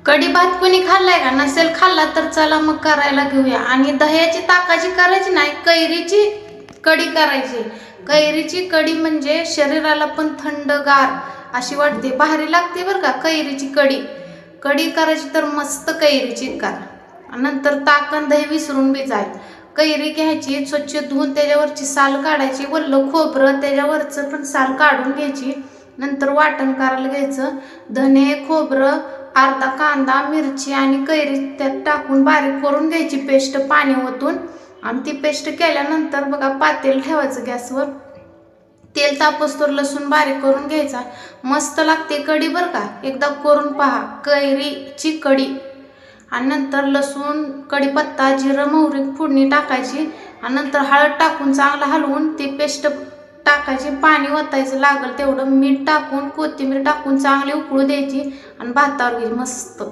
कढी भात कोणी खाल्लाय का? नसेल खाल्ला तर चला मग करायला घेऊया. आणि दह्याची ताकाची करायची नाही, कैरीची कढी करायची. कैरीची कढी म्हणजे शरीराला पण थंडगार अशी वाटते, भारी लागते बरं का. कैरीची कढी कढी करायची तर मस्त कैरीची करा. नंतर ताक आणि दही विसरून बी जाईल. कैरी घ्यायची, स्वच्छ धुवून त्याच्यावरची साल काढायची, वल्लं खोबरं त्याच्यावरचं पण साल काढून घ्यायची. नंतर वाटण करायला घ्यायचं. धने, खोबरं, अर्धा कांदा, मिरची आणि कैरी त्यात टाकून बारीक करून घ्यायची पेस्ट पाणी ओतून. आणि ती पेस्ट केल्यानंतर बघा पातेल ठेवायचं गॅसवर. तेल तापस्तोर लसूण बारीक करून घ्यायचा. मस्त लागते कढी बरं का, एकदा करून पहा कैरीची कढी. आणि नंतर लसूण, कढीपत्ता, जिरं, मोहरी फोडणी टाकायची. आणि नंतर हळद टाकून चांगलं हलवून ती पेस्ट टाकायची, पाणी ओतायचं लागल तेवढं, मीठ टाकून कोथिंबीर टाकून चांगली उकळू द्यायची आणि भातावर घ्यायची मस्त.